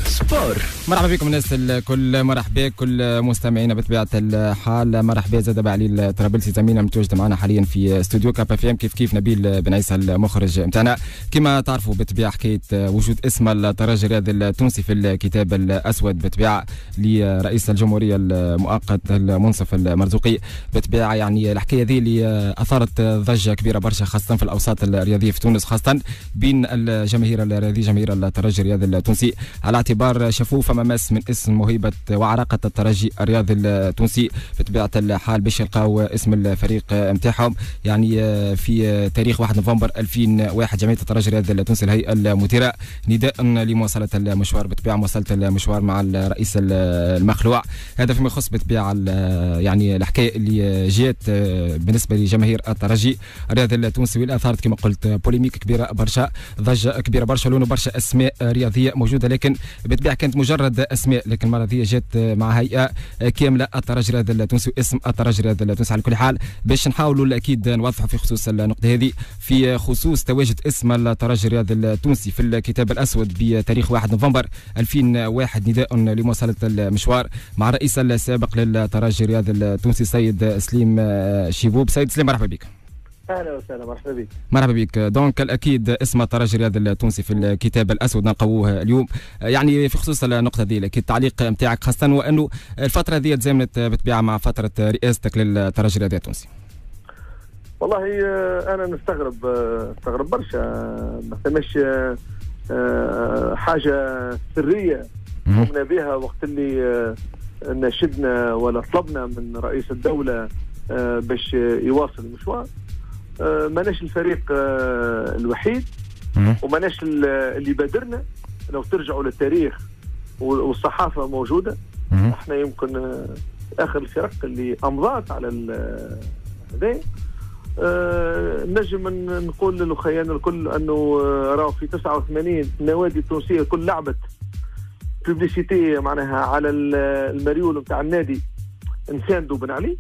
سبور. مرحبا بكم الناس الكل، مرحبا كل مستمعينا بطبيعه الحال. مرحبا زاد بعلي الطرابلسي زميلنا متواجد معنا حاليا في استوديو كاب اف ام، كيف نبيل بن عيسى المخرج نتاعنا. كما تعرفوا بالطبيعه حكايه وجود اسم الترجي الرياضي التونسي في الكتاب الاسود بالطبيعه لرئيس الجمهوريه المؤقت المنصف المرزوقي. بالطبيعه يعني الحكايه ذي اللي اثارت ضجه كبيره برشا خاصه في الاوساط الرياضيه في تونس، خاصه بين الجماهير الرياضيه، جماهير الترجي الرياضي التونسي، على اعتبار شافوه فما ماس من اسم موهبه وعراقه الترجي الرياضي التونسي بطبيعه الحال باش يلقاو اسم الفريق نتاعهم. يعني في تاريخ 1 نوفمبر 2001 جمعيه الترجي الرياضي التونسي الهيئه المديره نداء لمواصله المشوار، بالطبيعه مواصله المشوار مع الرئيس المخلوع. هذا فيما يخص بالطبيعه يعني الحكايه اللي جات بالنسبه لجماهير الترجي الرياضي التونسي، واللي اثارت كما قلت بوليميك كبيره برشا، ضجه كبيره برشا، لونه برشا اسماء رياضيه موجوده، لكن بالطبيعه كانت مجرد اسماء، لكن المره هذه جات مع هيئه كامله الترجي الرياضي التونسي واسم الترجي الرياضي التونسي. على كل حال باش نحاولوا اكيد نوضحوا في خصوص النقطه هذه، في خصوص تواجد اسم الترجي الرياضي التونسي في الكتاب الاسود بتاريخ 1 نوفمبر 2001 نداء لمواصله المشوار مع الرئيس السابق للترجي الرياضي التونسي سيد سليم شيبوب. سيد سليم مرحبا بك. اهلا وسهلا، مرحبا بك. مرحبا بك. دونك الاكيد اسم الترجي الرياضي التونسي في الكتاب الاسود نلقوه اليوم. يعني في خصوص النقطه دي اكيد التعليق نتاعك، خاصه وانه الفتره هذه تزامنت بالطبيعه مع فتره رئاستك للترجي الرياضي التونسي. والله انا نستغرب برشا، ما ثماش حاجه سريه قمنا بها وقت اللي ناشدنا ولا طلبنا من رئيس الدوله باش يواصل المشوار. ماناش الفريق الوحيد وماناش اللي بادرنا. لو ترجعوا للتاريخ والصحافه موجوده، احنا يمكن اخر الفرق اللي امضات على هذا. نجم نقول للخيان الكل انه راهو في 89 النوادي التونسيه الكل لعبت بوبليسيتي معناها على المريول نتاع النادي نساندوا بن علي.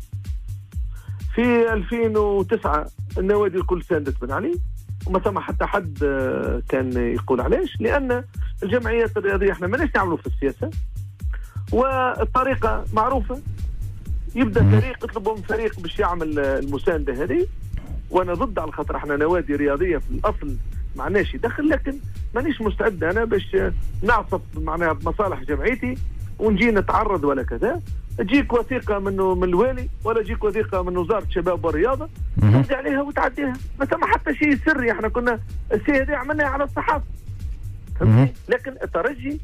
في 2009 النوادي الكل ساندت بن علي وما ثم حتى حد كان يقول علاش، لان الجمعيات الرياضيه احنا ماناش نعملوا في السياسه، والطريقه معروفه. يبدا فريق يطلبوا من فريق باش يعمل المسانده هذه، وانا ضد على خاطر احنا نوادي رياضيه في الاصل معناش يدخل، لكن مانيش مستعد انا باش نعصف معناها بمصالح جمعيتي ونجي نتعرض ولا كذا. تجيك وثيقه من الوالي ولا تجيك وثيقه من وزاره الشباب والرياضه ترجع عليها وتعديها، ما ثم حتى شيء سري. احنا كنا الشيء هذا عملناه على الصحافه، فهمتني؟ لكن الترجي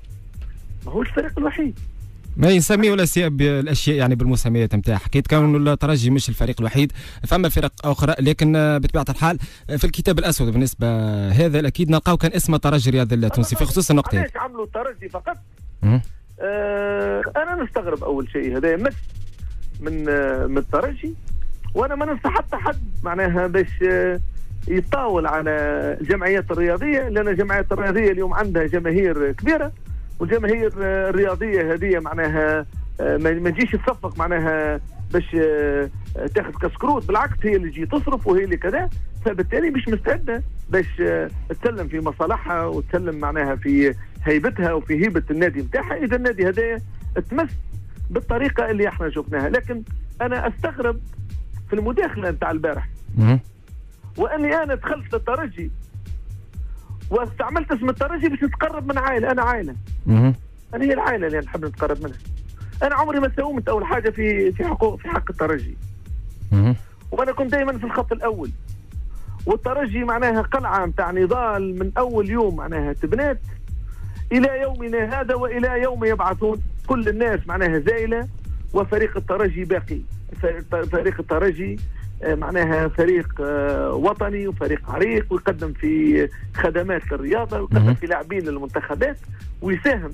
ما هو الفريق الوحيد، ما يسميه ولا الاشياء يعني بالمسميات نتاعها. حكيت كون الترجي مش الفريق الوحيد، فما فرق اخرى، لكن بطبيعه الحال في الكتاب الاسود بالنسبه هذا الاكيد نلقاو كان اسم الترجي الرياضي التونسي في خصوص النقطه. علاش عملوا الترجي فقط؟ انا نستغرب اول شيء هذا مس من الترجي، وانا ما ننصح حتى حد معناها باش يطاول على الجمعيات الرياضيه، لان الجمعيات الرياضيه اليوم عندها جماهير كبيره، والجماهير الرياضيه هذه معناها ما تجيش تصفق معناها باش تاخذ كسكروت، بالعكس هي اللي تجي تصرف وهي اللي كذا، فبالتالي مش مستعده باش تسلم في مصالحها وتسلم معناها في هيبتها وفي هيبه النادي نتاعها اذا النادي هذا تمس بالطريقه اللي احنا شفناها. لكن انا استغرب في المداخله نتاع البارح، واني انا دخلت للترجي واستعملت اسم الترجي باش نتقرب من عائله. انا عائله، انا هي العائله اللي نحب نتقرب منها. انا عمري ما ساومت اول حاجه في حق الترجي، وانا كنت دائما في الخط الاول. والترجي معناها قلعه نتاع نضال من اول يوم معناها تبنات الى يومنا هذا والى يوم يبعثون. كل الناس معناها زايله وفريق الترجي باقي. فريق الترجي معناها فريق وطني وفريق عريق، ويقدم في خدمات للرياضه، ويقدم في لاعبين للمنتخبات، ويساهم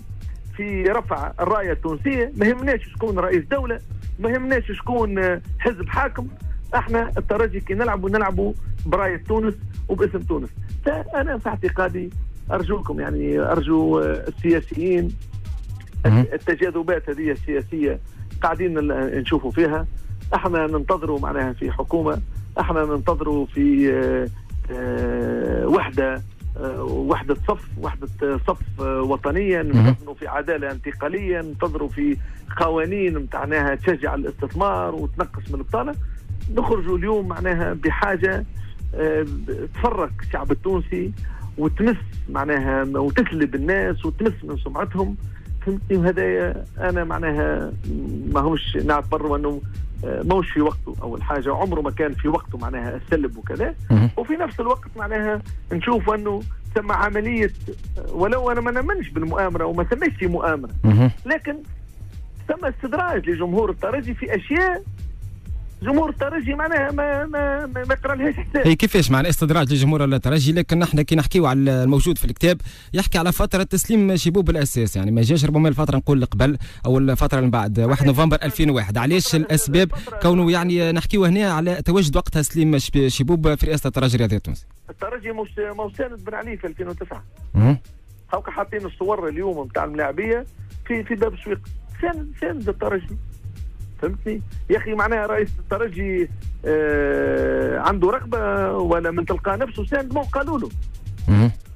في رفع الرايه التونسيه. ما يهمناش شكون رئيس دوله، ما يهمناش شكون حزب حاكم، احنا الترجي كي نلعبوا برايه تونس وباسم تونس. فانا في اعتقادي ارجوكم يعني ارجو السياسيين التجاذبات هذه السياسيه قاعدين نشوفوا فيها. احنا ننتظروا معناها في حكومه، احنا ننتظروا في وحده وحدة صف وطنية، ننتظروا في عدالة انتقالية، ننتظروا في قوانين معناها تشجع الاستثمار وتنقص من البطالة. نخرجوا اليوم معناها بحاجة تفرق الشعب التونسي وتمس معناها وتسلب الناس وتمس من سمعتهم، فهمتني؟ وهذا انا معناها ماهوش نعتبر انه ماهوش في وقته. اول حاجه عمره ما كان في وقته معناها السلب وكذا، وفي نفس الوقت معناها نشوف انه ثم عمليه، ولو انا ما نامنش بالمؤامره وما سميتش مؤامره، لكن ثم استدراج لجمهور الترجي في اشياء جمهور الترجي معناها ما يقرا لهاش حساب. هي كيفاش معناها استدراج لجمهور الترجي؟ لكن احنا كي نحكيو على الموجود في الكتاب يحكي على فتره تسليم شبوب بالاساس، يعني ما جاش ربما الفتره نقول قبل او الفتره من بعد 1 نوفمبر 2001. علاش الاسباب كونه يعني نحكيو هنا على تواجد وقت تسليم شبوب في رئاسه الترجي الرياضي التونسي؟ الترجي مش ساند بن علي في 2009. هاكا حاطين الصور اليوم نتاع الملاعبيه في باب سويق، ساند الترجي، فهمتني يا اخي؟ معناها رئيس الترجي عنده رغبه ولا من تلقى نفسه ساند؟ ما قالوا له.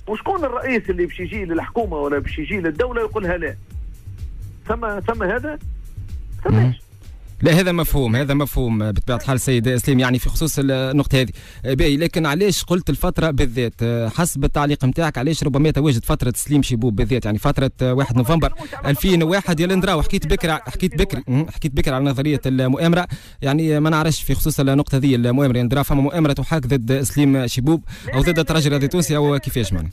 وشكون الرئيس اللي باش يجي للحكومه ولا باش يجي للدوله يقولها لا؟ ثم هذا ثماش. لا هذا مفهوم بطبيعه الحال سيد سليم، يعني في خصوص النقطه هذه باهي. لكن علاش قلت الفتره بالذات حسب التعليق نتاعك؟ علاش ربما تواجد فتره تسليم شبوب بالذات، يعني فتره 1 نوفمبر 2001 يا لندراو؟ حكيت بكري على نظريه المؤامره، يعني ما نعرفش في خصوص النقطه هذه المؤامره، يا فما مؤامره تحاك ضد سليم شبوب او ضد الترجي الرياضي التونسي او كيفاش معناها؟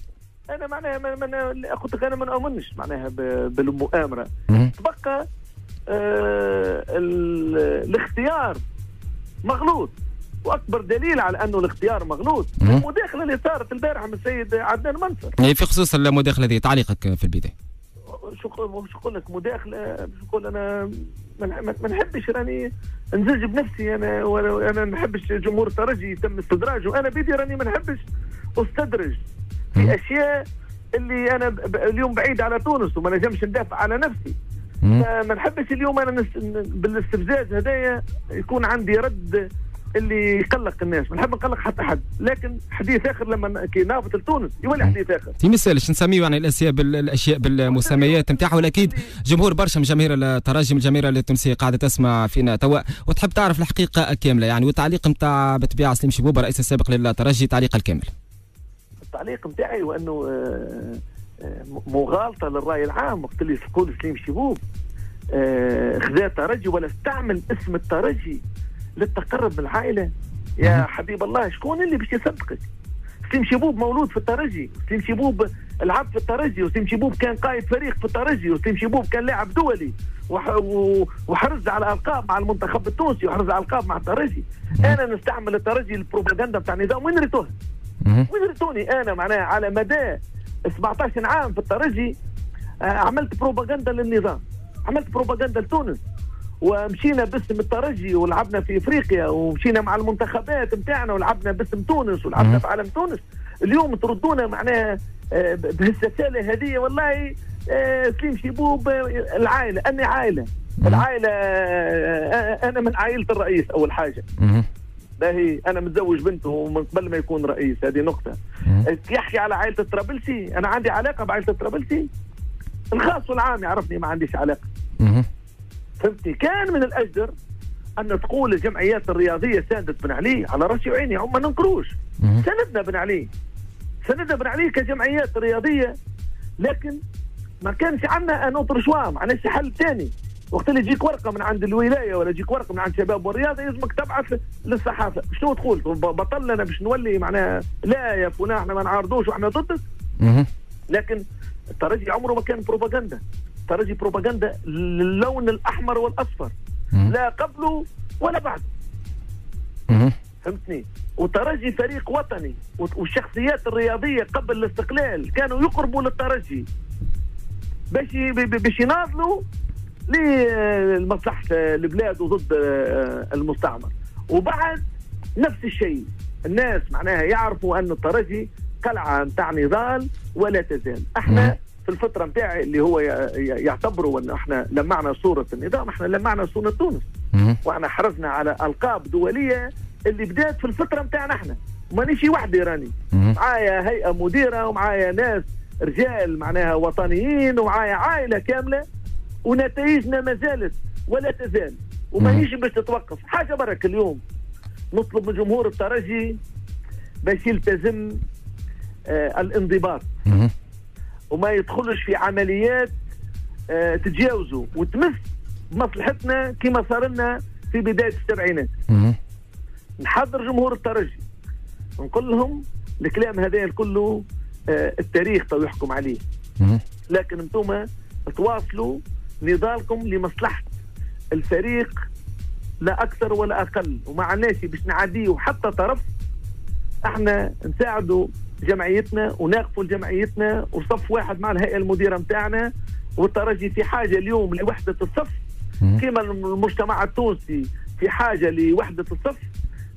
انا معناها قلت لك انا ما نؤمنش معناها بالمؤامره. تبقى الاختيار مغلوط، واكبر دليل على انه الاختيار مغلوط المداخله اللي صارت البارحه من السيد عدنان منصر. في خصوص المداخله هذه تعليقك في البدايه؟ شو نقول لك مداخله؟ نقول انا ما نحبش راني نزج بنفسي، انا ما نحبش جمهور الترجي يتم استدراجه، انا بيدي راني ما نحبش استدرج في اشياء اللي انا اليوم بعيد على تونس وما نجمش ندافع على نفسي. ما نحبش اليوم انا بالاستفزاز هدايا يكون عندي رد اللي يقلق الناس، ما نحب نقلق حتى حد، لكن حديث اخر لما كي نافت لتونس يولي حديث اخر. في مثالش نسميه يعني الاشياء بالمسميات نتاعها، ولكن جمهور برشا من جماهير الترجي من الجماهير التونسيه قاعده تسمع فينا توا وتحب تعرف الحقيقه الكامله، يعني والتعليق نتاع بطبيعه سليم شبوب الرئيس السابق للترجي تعليق الكامل. التعليق نتاعي وانه مغالطه للراي العام وقت اللي يقول سليم شبوب خذا الترجي ولا استعمل اسم الترجي للتقرب من العائله. يا حبيب الله شكون اللي باش يصدقك؟ سليم شبوب مولود في الترجي، سليم شبوب لعب في الترجي، وسليم شبوب كان قائد فريق في الترجي، وسليم شبوب كان لاعب دولي وحرز على القاب مع المنتخب التونسي وحرز على القاب مع الترجي. انا نستعمل الترجي البروباغندا بتاع النظام، وين ريتوها؟ وين ريتوني انا معناها على مدى 17 عام في الترجي؟ عملت بروباغندا للنظام، عملت بروباغندا لتونس، ومشينا باسم الترجي ولعبنا في افريقيا، ومشينا مع المنتخبات نتاعنا ولعبنا باسم تونس ولعبنا في عالم تونس. اليوم تردونا معناها بهالسلسله هذه. والله سليم شبوب العائله، اني عائله العائله، انا من عائله الرئيس اول حاجه. باهي انا متزوج بنته من قبل ما يكون رئيس، هذه نقطه. يحكي على عائله الطرابلسي، انا عندي علاقه بعائله الطرابلسي، الخاص والعام يعرفني ما عنديش علاقه. فهمتي؟ كان من الاجدر ان تقول الجمعيات الرياضيه ساندت بن علي، على راسي وعيني، هم ما ننكروش سندنا بن علي، سندنا بن علي كجمعيات رياضيه، لكن ما كانش عندنا نوتر شوا، ما عندناش حل ثاني. وقت اللي يجيك ورقه من عند الولايه ولا يجيك ورقه من عند شباب والرياضه يلزمك تبعث للصحافه. شنو تقول؟ بطلنا باش نولي معناها لا يا فلان احنا ما نعارضوش واحنا ضدك. لكن الترجي عمره ما كان بروباغندا، الترجي بروباغندا للون الاحمر والاصفر، لا قبله ولا بعده. فهمتني؟ والترجي فريق وطني، والشخصيات الرياضيه قبل الاستقلال كانوا يقربوا للترجي باش يناضلوا لمصلحه البلاد وضد المستعمر. وبعد نفس الشيء، الناس معناها يعرفوا ان الترجي قلعه نتاع نضال ولا تزال. احنا في الفتره نتاعي اللي هو يعتبروا ان احنا لمعنا صوره النظام، احنا لمعنا صوره تونس، واحنا حرزنا على القاب دوليه اللي بدات في الفتره نتاعنا احنا، مانيش وحدي راني معايا هيئه مديره ومعايا ناس رجال معناها وطنيين ومعايا عائله كامله ونتائجنا ما زالت ولا تزال ومانيش باش تتوقف. حاجه برك اليوم نطلب من جمهور الترجي باش يلتزم الانضباط وما يدخلش في عمليات تتجاوزوا وتمس مصلحتنا كما صار لنا في بدايه السبعينات. نحضر جمهور الترجي نقول لهم الكلام هذا كله التاريخ تو يحكم عليه، لكن انتم تواصلوا نضالكم لمصلحه الفريق لا اكثر ولا اقل، وما عناش باش نعديه حتى طرف. احنا نساعدوا جمعيتنا وناقفوا لجمعيتنا وصف واحد مع الهيئه المديره نتاعنا، والترجي في حاجه اليوم لوحده الصف كما المجتمع التونسي في حاجه لوحده الصف،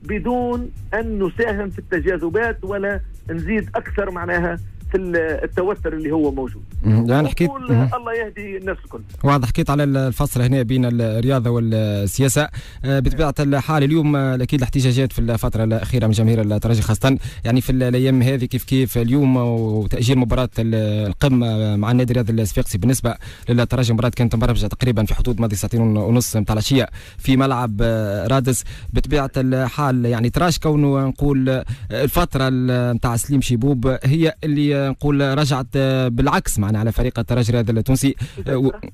بدون ان نساهم في التجاذبات ولا نزيد اكثر معناها في التوتر اللي هو موجود. يعني حكيت الله يهدي الناس الكل. واضح حكيت على الفصل هنا بين الرياضه والسياسه. بطبيعه الحال اليوم اكيد الاحتجاجات في الفتره الاخيره من جماهير الترجي خاصه يعني في الايام هذه كيف اليوم وتاجيل مباراه القمه مع النادي الرياضي الصفاقسي. بالنسبه للترجي المباراه كانت مبرمجه تقريبا في حدود ماضي ساعتين ونص نتاع العشيه في ملعب رادس. بطبيعه الحال يعني تراش كونه نقول الفتره نتاع سليم شيبوب هي اللي نقول رجعت بالعكس معنا على فريق الترجي الرياضي التونسي،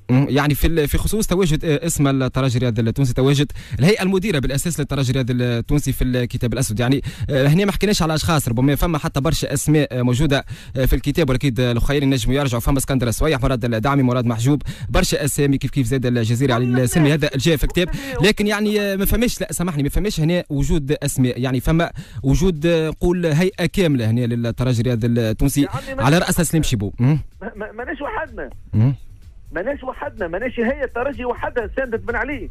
يعني في خصوص تواجد اسم الترجي الرياضي التونسي، تواجد الهيئه المديره بالاساس للترجي الرياضي التونسي في الكتاب الاسود. يعني هنا ما حكيناش على اشخاص، ربما فما حتى برشا اسماء موجوده في الكتاب، واكيد الاخوين ينجموا يرجعوا. فما اسكندر السويح، مراد الدعمي، مراد محجوب، برشا اسامي كيف زاد الجزيري علي السلمي، هذا الجاي في الكتاب. لكن يعني ما فماش، لا سامحني، ما فماش هنا وجود اسماء، يعني فما وجود نقول هيئه كامله هنا للترجي الرياضي التونسي على راس سليم شيبوب. ماناش وحدنا، ماناش هيئه الترجي وحدها ساندت بن علي،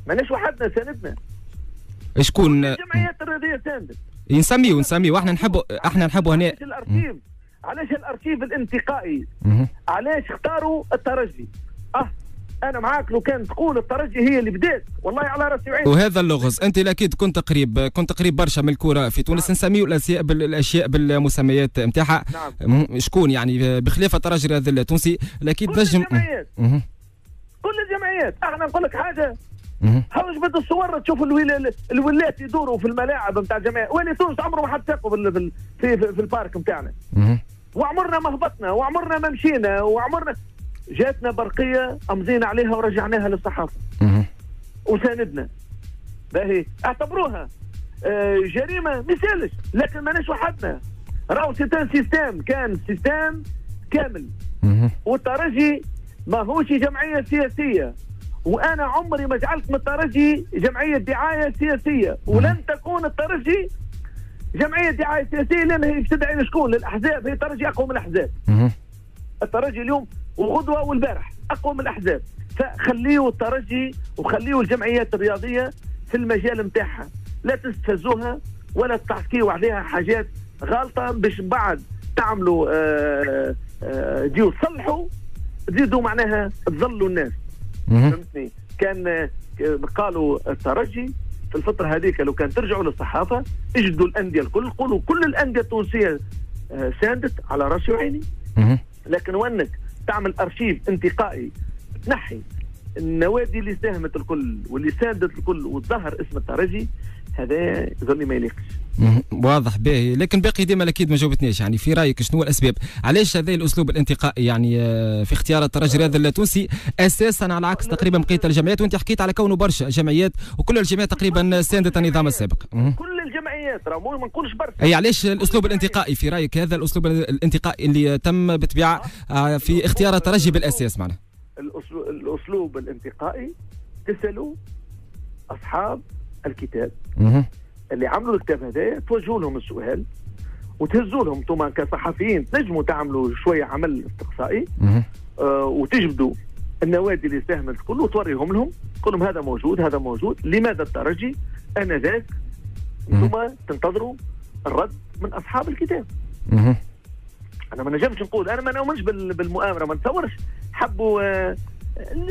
ماناش وحدنا ساندنا. شكون؟ الجمعيات الرياضيه ساندت. نسميه واحنا نحبوا هنا. علاش الارشيف الانتقائي؟ علاش اختاروا الترجي؟ انا معاك لو كان تقول الترجي هي اللي بدات والله على راسي وعيني. وهذا اللغز انت اكيد كنت قريب برشا من الكره في تونس. نسميو الاشياء بالمسميات نتاعها. نعم. شكون يعني بخلاف الترجي الرياضي التونسي اكيد تنجم كل الجمعيات. احنا نقول لك حاجه، هاوش بدو الصور تشوف الولات يدوروا في الملاعب نتاع الجمعيات. وين تونس عمره ما حد ساقوا في البارك نتاعنا، وعمرنا ما هبطنا وعمرنا ما مشينا وعمرنا جاتنا برقيه امضينا عليها ورجعناها للصحافه وساندنا. باهي اعتبروها جريمه مثالش، لكن ماناش وحدنا. راهو سيستم كان سيستم كامل، والترجي ماهوش جمعيه سياسيه، وانا عمري ما جعلت من الترجي جمعيه دعايه سياسيه، ولن تكون الترجي جمعيه دعايه سياسيه لانها هي تدعي لشكون؟ للاحزاب. هي الترجي اقوى من الاحزاب. الترجي اليوم وغدوه والبارح اقوى من الاحزاب، فخليوا الترجي وخليوا الجمعيات الرياضيه في المجال نتاعها، لا تستفزوها ولا تحكيوا عليها حاجات غلطه باش بعد تعملوا تجيو تصلحوا تزيدوا معناها تظلوا الناس. فهمتني؟ كان قالوا الترجي في الفتره هذيك لو كان ترجعوا للصحافه اجدوا الانديه الكل، قولوا كل الانديه التونسيه ساندت على راسي وعيني. لكن وانك تعمل ارشيف انتقائي تنحي النوادي اللي ساهمت الكل واللي ساندت الكل وتظهر اسم الترجي، هذا يظني ما يليقش. واضح باهي، لكن باقي ديما اكيد ما جاوبتنيش. يعني في رايك شنو الاسباب علاش هذا الاسلوب الانتقائي يعني في اختيار الترجي الرياضي التونسي اساسا على عكس تقريبا بقيه الجمعيات؟ وانت حكيت على كونه برشا جمعيات وكل الجمعيات تقريبا ساندت النظام السابق. كل الجمعيات راه ما نقولش برشا. اي علاش الاسلوب الانتقائي في رايك؟ هذا الاسلوب الانتقائي اللي تم بالطبيعه في اختيار الترجي بالاساس معنا. الاسلوب الانتقائي تسالوا اصحاب الكتاب اللي عملوا الكتاب هذا، توجهوا لهم السؤال وتهزوا لهم انتم كصحفيين تنجموا تعملوا شويه عمل استقصائي وتجبدوا النوادي اللي ساهمت كله وتوريهم لهم، تقول لهم هذا موجود هذا موجود، لماذا الترجي؟ انا ذاك انتم تنتظروا الرد من اصحاب الكتاب. انا ما نجمش نقول، انا ما نؤمنش بالمؤامره، ما نتصورش حبوا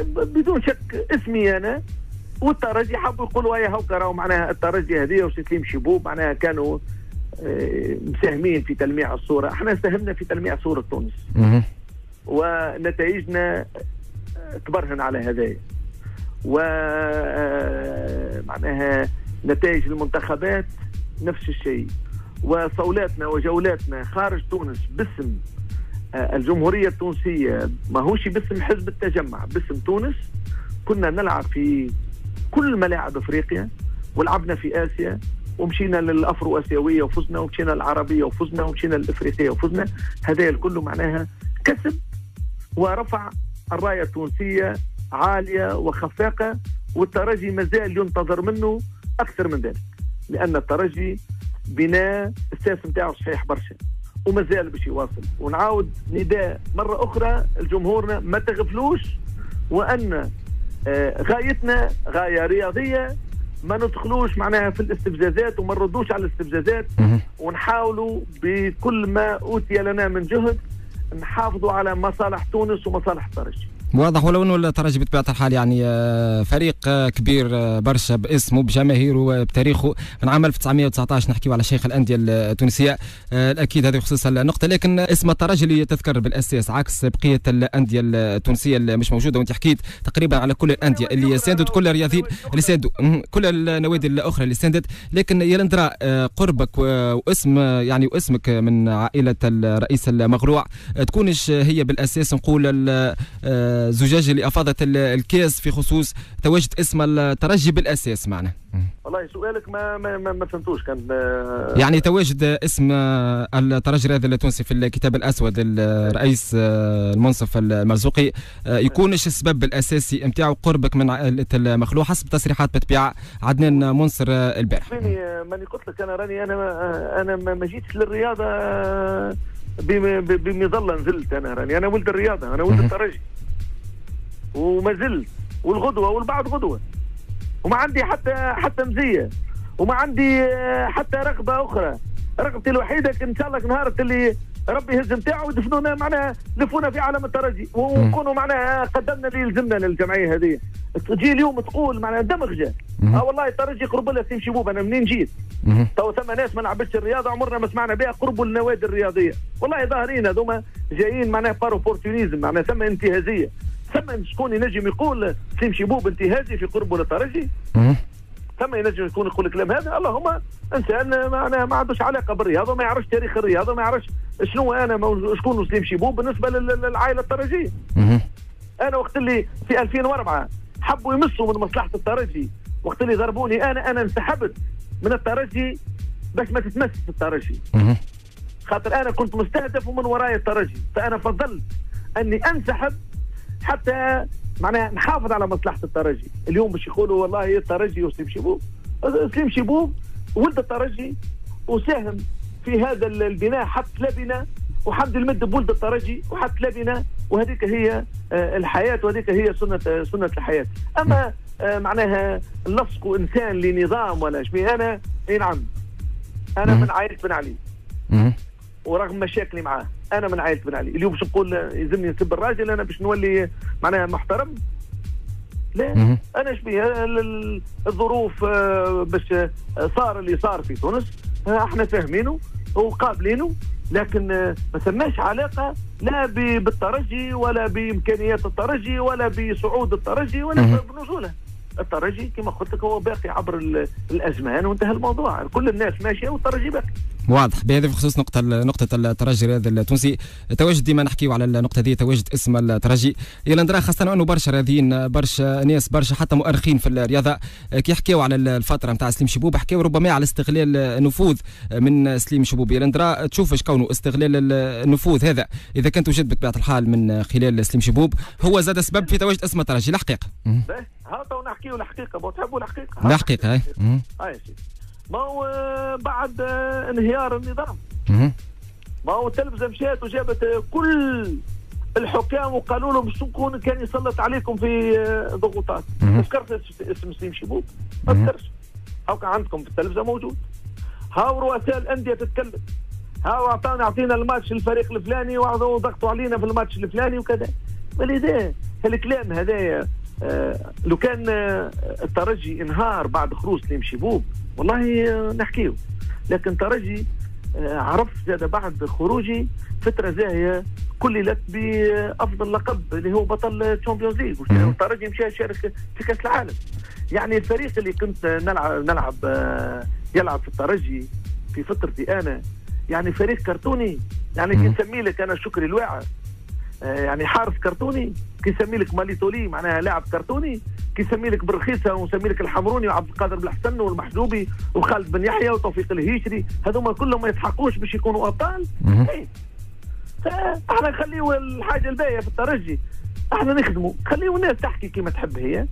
بدون شك اسمي انا والترجي حبوا يقولوا يا هوكا راهو معناها الترجي هذه وسليم شبوب معناها كانوا مساهمين في تلميع الصوره. احنا ساهمنا في تلميع صوره تونس ونتائجنا تبرهن على هذايا. ومعناها نتائج المنتخبات نفس الشيء، وصولاتنا وجولاتنا خارج تونس باسم الجمهورية التونسية، ما هوش باسم حزب التجمع، باسم تونس. كنا نلعب في كل ملاعب افريقيا، ولعبنا في اسيا، ومشينا للافرو اسيويه وفزنا، ومشينا للعربيه وفزنا، ومشينا للافريقيه وفزنا. هذا الكل معناها كسب ورفع الرايه التونسيه عاليه وخفاقه، والترجي مازال ينتظر منه اكثر من ذلك، لان الترجي بناء الساس نتاعو صحيح برشا ومازال باش يواصل. ونعاود نداء مره اخرى لجمهورنا ما تغفلوش، وان غايتنا غايه رياضيه، ما ندخلوش معناها في الاستفزازات وما نردوش على الاستفزازات، ونحاولوا بكل ما اوتي لنا من جهد نحافظوا على مصالح تونس ومصالح الترجي. واضح، ولو انه الترجي بطبيعه الحال يعني فريق كبير برشا باسمه بجماهيره وبتاريخه من عام 1919 نحكيو على شيخ الانديه التونسيه، اكيد هذه خصوص النقطه. لكن اسم الترجي اللي تذكر بالاساس عكس بقيه الانديه التونسيه اللي مش موجوده، وانت حكيت تقريبا على كل الانديه اللي ساندت، كل الرياضيين اللي ساندوا، كل النوادي الاخرى اللي ساندت. لكن يا لندرا قربك واسم يعني واسمك من عائله الرئيس المغروع تكونش هي بالاساس نقول الزجاجة اللي أفاضت الكاس في خصوص تواجد اسم الترجي بالأساس معنا؟ والله سؤالك ما فهمتوش. كان يعني تواجد اسم الترجي الرياضي التونسي في الكتاب الأسود الرئيس المنصف المرزوقي يكونش السبب الأساسي نتاعو قربك من عائلة المخلوع حسب تصريحات بتبيع عدنان منصر البارح؟ ماني قلت لك أنا ما جيتش للرياضة بمظلة نزلت. أنا ولد الرياضة، أنا ولد الترجي وما زلت، والغدوه والبعد غدوه، وما عندي حتى مزيه، وما عندي حتى رغبه اخرى. رغبتي الوحيده ان شاء الله نهار اللي ربي يهز نتاعو ودفنونا معناها لفونا في عالم الترجي، ونكونوا معناها قدمنا اللي يلزمنا للجمعيه هذه. تجي اليوم تقول معناها دمغجه والله الترجي قرب لها سيم شبوب. انا منين جيت؟ تو ثم ناس ما لعبتش الرياضه عمرنا ما سمعنا بها قربوا النوادي الرياضيه. والله ظاهرين هذوما جايين معناها باروبورتونيزم، معناها ثم انتهازيه. ثم شكون ينجم يقول سيم شبوب انتهازي في قربه للترجي؟ ثم ينجم يكون يقول الكلام هذا؟ اللهم انسان ما عندوش علاقه بالرياضه، ما يعرفش تاريخ الرياضه، ما يعرفش شنو انا شكون سليم شبوب بالنسبه للعائله الترجيه. انا وقت اللي في 2004 حبوا يمسوا من مصلحه الترجي، وقت اللي ضربوني انا انسحبت من الترجي باش ما تتمسش الترجي، خاطر انا كنت مستهدف ومن ورايا الترجي، فانا فضلت اني انسحب حتى معناها نحافظ على مصلحه الترجي. اليوم باش يقولوا والله الترجي وسليم شبوب. سليم شبوب ولد الترجي وساهم في هذا البناء، حط لبنه وحمد المد بولد الترجي وحط لبنه، وهذيك هي الحياه، وهذيك هي سنه الحياه. اما معناها نلصقوا انسان لنظام ولا شبيه. انا اي نعم انا من عائله بن علي، ورغم مشاكلي معاه انا من عائله بن علي. اليوم باش نقول يلزمني نسب الراجل انا باش نولي معناها محترم؟ لا. انا شبيه الظروف باش صار اللي صار في تونس احنا فاهمينه وقابلينه، لكن ما ثماش علاقه لا بالترجي ولا بامكانيات الترجي ولا بصعود الترجي ولا بنزوله. الترجي كما قلت لك هو باقي عبر الازمان وانتهى الموضوع. كل الناس ماشيه والترجي باقي. واضح. بهذا بخصوص نقطة الترجي الرياضي التونسي، تواجد ديما نحكيو على النقطة هذه، تواجد اسم الترجي يا لندرا، خاصة انه برشا رياضيين، برشا ناس، برشا حتى مؤرخين في الرياضة كي يحكيو على الفترة نتاع سليم شبوب حكيو ربما على استغلال النفوذ من سليم شبوب. يا لندرا تشوفش كونه استغلال النفوذ هذا اذا كان توجد بطبيعة الحال من خلال سليم شبوب هو زاد سبب في تواجد اسم الترجي؟ الحقيقة ها تو نحكيو الحقيقة، ما تحبوا الحقيقة؟ لا حقيقة هاي ما هو بعد انهيار النظام، ما هو التلفزة مشات وجابت كل الحكام وقالوا لهم شكون كان يسلط عليكم في ضغوطات. ذكرت اسم سليم شبوب؟ ما ذكرش. هاو كان عندكم في التلفزة موجود، هاو رؤساء الأندية تتكلم، هاو اعطينا الماتش الفريق الفلاني وضغطوا علينا في الماتش الفلاني وكذا. ولذا الكلام هذايا لو كان الترجي انهار بعد خروج سليم شبوب والله نحكيه، لكن الترجي عرف زاد بعد خروجي فتره زاهيه كللت بافضل لقب اللي هو بطل الشامبيونز ليج، والترجي مشى يشارك في كاس العالم. يعني الفريق اللي كنت نلعب يلعب في الترجي في فترتي انا يعني فريق كرتوني، يعني كنسمي لك انا شكري الواعر يعني حارس كرتوني، كيسمي لك ماليتولي معناها لاعب كرتوني، كيسمي لك بالرخيصه وسمي لك الحمروني وعبد القادر بالحسن والمحجوبي وخالد بن يحيى وتوفيق الهيشري، هذوما كلهم ما يستحقوش باش يكونوا ابطال. فاحنا نخليو الحاجه الباهيه في الترجي، احنا نخدموا، خليو الناس تحكي كما تحب هي،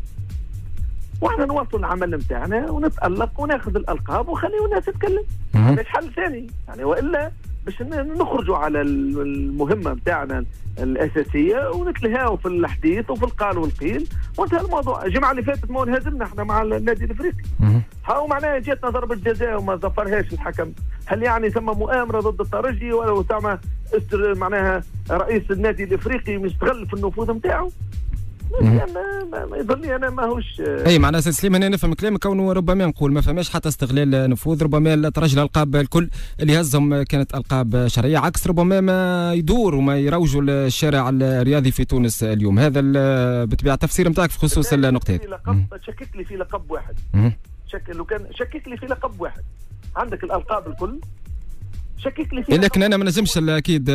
واحنا نواصلوا العمل نتاعنا ونتالق وناخذ الالقاب وخليو الناس تتكلم. مش حل ثاني يعني، والا باش نخرجوا على المهمه نتاعنا الاساسيه ونتلهاو في الحديث وفي القال والقيل وانتهى الموضوع. الجمعه اللي فاتت ما انهزمنا احنا مع النادي الافريقي، هاو معناها جاتنا ضربه جزاء وما ظفرهاش الحكم. هل يعني ثم مؤامره ضد الترجي ولا ثم معناها رئيس النادي الافريقي مستغل في النفوذ نتاعو؟ ما يظل لي انا ماهوش اي معناها سيد سليم انا نفهم كلامك، كونه ربما نقول ما فماش حتى استغلال نفوذ، ربما الترجي الالقاب الكل اللي هزهم كانت القاب شرعيه، عكس ربما ما يدور وما يروجوا الشارع الرياضي في تونس اليوم. هذا بطبيعه التفسير نتاعك في خصوص النقطه هذه. شكك لي في لقب واحد، لو كان شكك لي في لقب واحد، عندك الالقاب الكل شكك لي فيه، لكن انا ما نجمش اكيد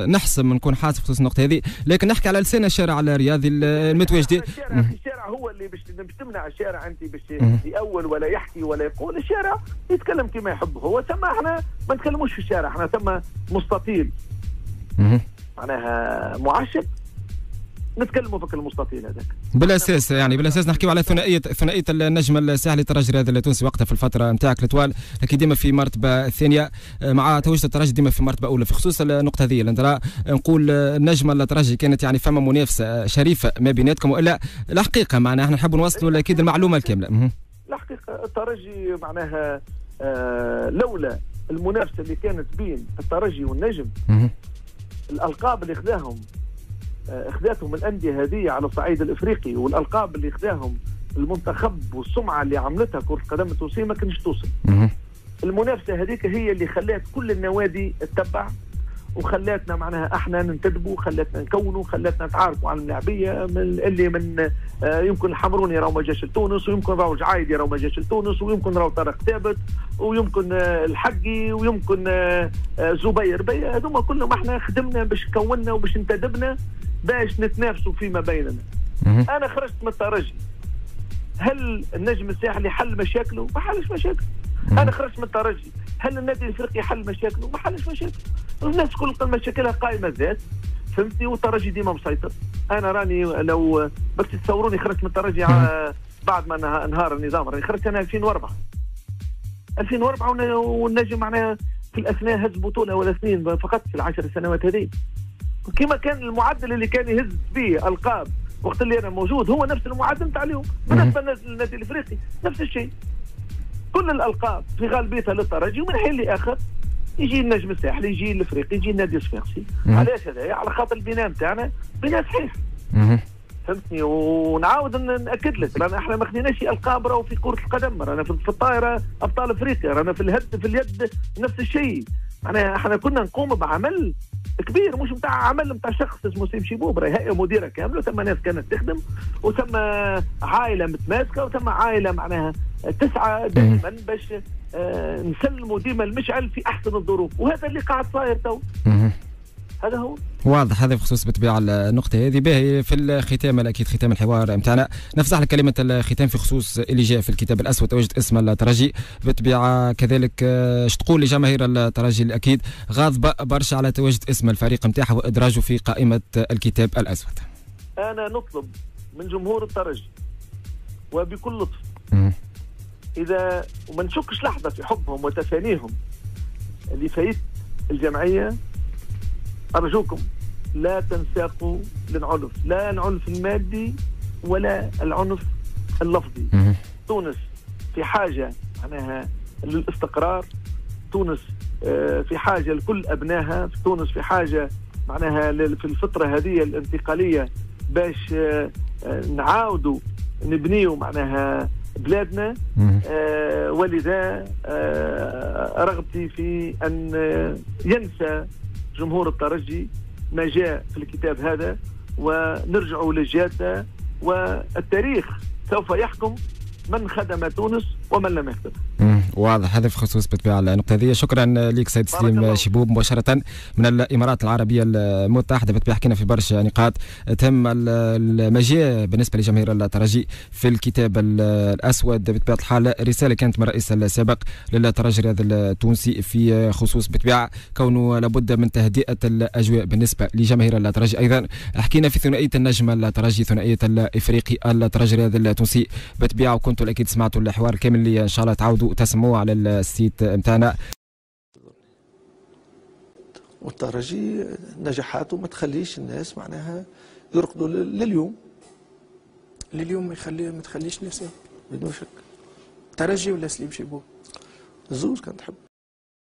نحسم نكون حاسب خصوص النقطه هذه، لكن نحكي على لسان الشارع الرياضي المتواجدين. الشارع هو اللي باش تمنع الشارع انت باش يأول ولا يحكي ولا يقول، الشارع يتكلم كما يحب هو. ثم احنا ما نتكلموش في الشارع، احنا ثم مستطيل معناها معشب نتكلموا في المستطيل هذاك بلا اساس، يعني بلا اساس نحكيو على ثنائيه النجم الساحلي الترجي الرياضي التونسي وقتها في الفتره نتاعك الطوال اكيد ديما في مرتبه الثانيه مع تواجد الترجي ديما في مرتبه اولى. في خصوص النقطه هذه نرى نقول النجم الترجي كانت يعني فما منافسه شريفه ما بيناتكم، والا الحقيقه معناها احنا نحب نوصلوا اكيد المعلومه الكامله. الحقيقه الترجي معناها لولا المنافسه اللي كانت بين الترجي والنجم الالقاب اللي اخذاتهم الانديه هذه على الصعيد الافريقي والالقاب اللي اخذاهم المنتخب والسمعه اللي عملتها كره القدم التونسيه ما كانش توصل. المنافسه هذيك هي اللي خلات كل النوادي تتبع وخلاتنا معناها احنا ننتدبوا، خلاتنا نكونوا، خلاتنا نتعارفوا على الملاعبيه اللي من يمكن الحمروني راهو ما جاش لتونس، ويمكن راهو جعايدي راهو ما جاش لتونس، ويمكن راهو طارق ثابت، ويمكن الحقي، ويمكن زبير هذوما كلهم احنا خدمنا باش كونا وباش انتدبنا باش نتنافسوا فيما بيننا. انا خرجت من الترجي، هل النجم الساحلي حل مشاكله؟ ما حلش مشاكله. انا خرجت من الترجي، هل النادي الافريقي حل مشاكله؟ ما حلش مشاكله. الناس كل مشاكلها قائمه ذات، فهمتني، والترجي ديما مسيطر. انا راني لو بس تصوروني خرجت من الترجي بعد ما انهار النظام، راني خرجت انا 2004 والنجم معناها في الاثناء هز بطوله ولا اثنين فقط في ال10 سنوات هذه. كما كان المعدل اللي كان يهز به القاب وقت اللي انا موجود هو نفس المعدل نتاع اليوم. بالنسبه للنادي الافريقي نفس الشيء، كل الالقاب في غالبيتها للترجي، ومن حين لاخر يجي النجم الساحلي، يجي الافريقي، يجي النادي الصفاقسي. علاش هذا؟ على خاطر البناء نتاعنا بناء صحيح. فهمتني، ونعاود ناكد لك رانا احنا ما خديناش القاب راهو في كره القدم، رانا في الطائره ابطال افريقيا، رانا في اليد نفس الشيء. معناها احنا كنا نقوم بعمل كبير، مش نتاع عمل نتاع شخص اسمه سليم شبوب، راهي هيئه مديره كامله، وثم ناس كانت تخدم، وثم عائله متماسكه، وثم عائله معناها تسعى دائما باش نسلموا ديما المشعل في احسن الظروف، وهذا اللي قاعد صاير تو. هذا هو واضح. هذا بخصوص بالطبيعه النقطه هذه. باهي في الختام اكيد ختام الحوار نتاعنا نفسح لك كلمه الختام في خصوص اللي جاء في الكتاب الاسود تواجد اسم الترجي بالطبيعه، كذلك تقول لجماهير الترجي اللي اكيد غاضبه برشا على تواجد اسم الفريق نتاعها وادراجه في قائمه الكتاب الاسود. انا نطلب من جمهور الترجي وبكل لطف اذا وما نشكش لحظه في حبهم وتفانيهم لفريق الجمعيه، أرجوكم لا تنساقوا للعنف، لا العنف المادي ولا العنف اللفظي. تونس في حاجة معناها للاستقرار، تونس في حاجة لكل أبنائها، تونس في حاجة معناها في الفترة هذه الانتقالية باش نعاودوا نبنيوا معناها بلادنا. ولذا رغبتي في أن ينسى جمهور الترجي ما جاء في الكتاب هذا ونرجعوا للجادة، والتاريخ سوف يحكم من خدم تونس ومن لم يخدم. واضح. هذا في خصوص بالطبيعه النقطه هذه. شكرا لك سيد سليم شبوب مباشره من الامارات العربيه المتحده. بالطبيعه حكينا في برشا نقاط تهم المجيء بالنسبه لجماهير الترجي في الكتاب الاسود. بطبيعه الحال رساله كانت من الرئيس السابق للترجي الرياضي التونسي في خصوص بالطبيعه كونه لابد من تهدئه الاجواء بالنسبه لجماهير الترجي. ايضا حكينا في ثنائيه النجم الترجي، ثنائيه الافريقي الترجي الرياضي التونسي بالطبيعه، وكنتوا اكيد سمعتوا الحوار الكامل اللي ان شاء الله تعودوا تسمعوه على السيت نتاعنا. والترجي نجاحاته ما تخليش الناس معناها يرقدوا لليوم ما تخليش نفسي بدون شك. ترجي ولا سليم شيبوب؟ الزوج كان تحب